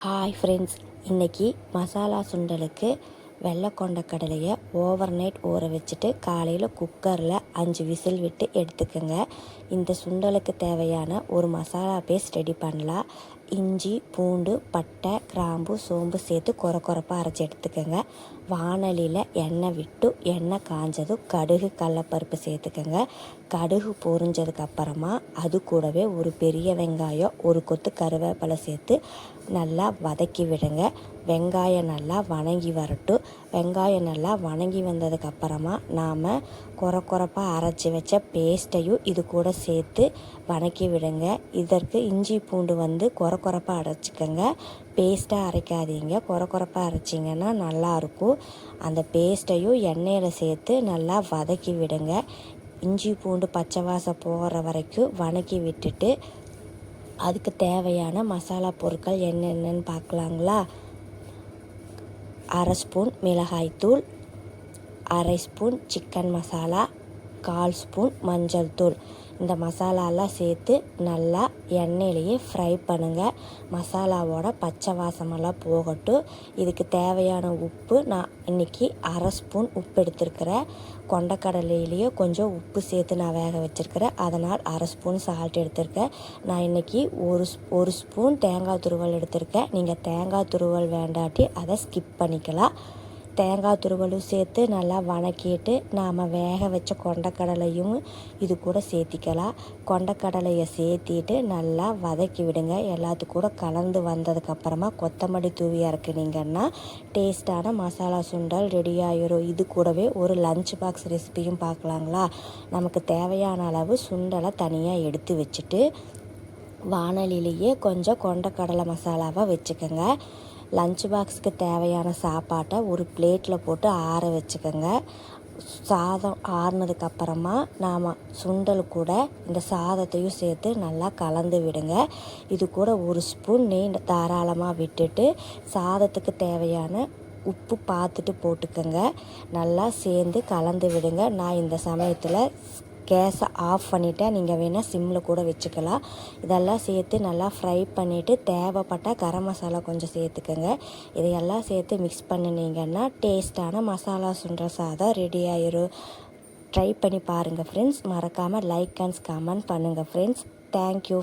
Hi friends, இன்றைக்கி மசாலா சுண்டலுக்கு வெள்ளை கொண்ட கடலையை ஓவர் நைட் ஊற வச்சுட்டு காலையில் குக்கரில் 5 விசில் விட்டு எடுத்துக்கோங்க. இந்த சுண்டலுக்கு தேவையான ஒரு மசாலா பேஸ்ட் ரெடி பண்ணலாம். இஞ்சி, பூண்டு, பட்டை, கிராம்பு, சோம்பு சேர்த்து கொரப்பாக அரைச்சி எடுத்துக்கோங்க. வாணலியில் எண்ணெய் விட்டு எண்ணெய் காஞ்சதும் கடுகு, கடலப்பருப்பு சேர்த்துக்கோங்க. கடுகு பொரிஞ்சதுக்கப்புறமா அது கூடவே ஒரு பெரிய வெங்காயம், ஒரு கொத்து கருவேப்பிலை சேர்த்து நல்லா வதக்கி விடுங்க. வெங்காயம் நல்லா வணங்கி வரட்டும். வெங்காயம் நல்லா வணங்கி வந்ததுக்கப்புறமா நாம் கொரப்பாக அரைச்சி வச்ச பேஸ்ட்டையும் இது கூட சேர்த்து வதக்கி விடுங்க. இதற்கு இஞ்சி பூண்டு கொரப்பாக அரைச்சிக்கோங்க. பேஸ்ட்டாக அரைக்காதீங்க. கொரப்பாக அரைச்சிங்கன்னா நல்லாயிருக்கும். அந்த பேஸ்ட்டையும் எண்ணெயில் சேர்த்து நல்லா வதக்கி விடுங்க. இஞ்சி பூண்டு பச்சை வாசம் போகிற வரைக்கும் வதக்கி விட்டுட்டு அதுக்கு தேவையான மசாலா பொருட்கள் என்னென்னு பார்க்கலாங்களா. 1/2 ஸ்பூன் மிளகாய்த்தூள், 1/2 ஸ்பூன் சிக்கன் மசாலா, 1/4 ஸ்பூன் மஞ்சள் தூள். இந்த மசாலாலாம் சேர்த்து நல்லா எண்ணெயிலேயே ஃப்ரை பண்ணுங்கள். மசாலாவோட பச்சை வாசமெல்லாம் போகட்டும். இதுக்கு தேவையான உப்பு நான் இன்றைக்கி 1/2 ஸ்பூன் உப்பு எடுத்துருக்கிறேன். கொண்டக்கடலையிலேயே கொஞ்சம் உப்பு சேர்த்து நான் வேக வச்சுருக்கிறேன். அதனால் 1/2 ஸ்பூன் சால்ட் எடுத்திருக்கேன். நான் இன்றைக்கி ஒரு ஸ்பூன் தேங்காய் துருவல் எடுத்திருக்கேன். நீங்கள் தேங்காய் துருவல் வேண்டாட்டி அதை ஸ்கிப் பண்ணிக்கலாம். தேங்காய் துருவலும் சேர்த்து நல்லா வதக்கிட்டு நாம் வேக வச்ச கொண்டக்கடலையும் இது கூட சேர்த்திக்கலாம். கொண்டக்கடலையை சேர்த்திட்டு நல்லா வதக்கி விடுங்க. எல்லாத்துக்கும் கூட கலந்து வந்ததுக்கப்புறமா கொத்தமல்லி தூவி இறக்குனீங்கன்னா டேஸ்ட்டான மசாலா சுண்டல் ரெடி ஆகிரும். இது கூடவே ஒரு லஞ்ச் பாக்ஸ் ரெசிபியும் பார்க்கலாங்களா. நமக்கு தேவையான அளவு சுண்டலை தனியாக எடுத்து வச்சுட்டு வாணலிலேயே கொஞ்சம் கொண்டக்கடலை மசாலாவை வச்சுக்கோங்க. லஞ்ச் பாக்ஸுக்கு தேவையான சாப்பாட்டை ஒரு பிளேட்டில் போட்டு ஆற வச்சுக்கோங்க. சாதம் ஆறுனதுக்கப்புறமா நாம் சுண்டல் கூட இந்த சாதத்தையும் சேர்த்து நல்லா கலந்து விடுங்க. இது கூட ஒரு ஸ்பூன் நெய் தாராளமாக விட்டுட்டு சாதத்துக்கு தேவையான உப்பு பார்த்துட்டு போட்டுக்கோங்க. நல்லா சேர்ந்து கலந்து விடுங்க. நான் இந்த சமயத்தில் கேஸை ஆஃப் பண்ணிவிட்டேன். நீங்கள் வேணால் சிம்மில் கூட வச்சுக்கலாம். இதெல்லாம் சேர்த்து நல்லா ஃப்ரை பண்ணிவிட்டு தேவைப்பட்டால் கரம் மசாலா கொஞ்சம் சேர்த்துக்கோங்க. இதையெல்லாம் சேர்த்து மிக்ஸ் பண்ணினீங்கன்னா டேஸ்ட்டான மசாலா சுண்டல் சாதம் ரெடி ஆயிரும். ட்ரை பண்ணி பாருங்கள் ஃப்ரெண்ட்ஸ். மறக்காமல் லைக் அண்ட் கமெண்ட் பண்ணுங்கள் ஃப்ரெண்ட்ஸ். தேங்க்யூ.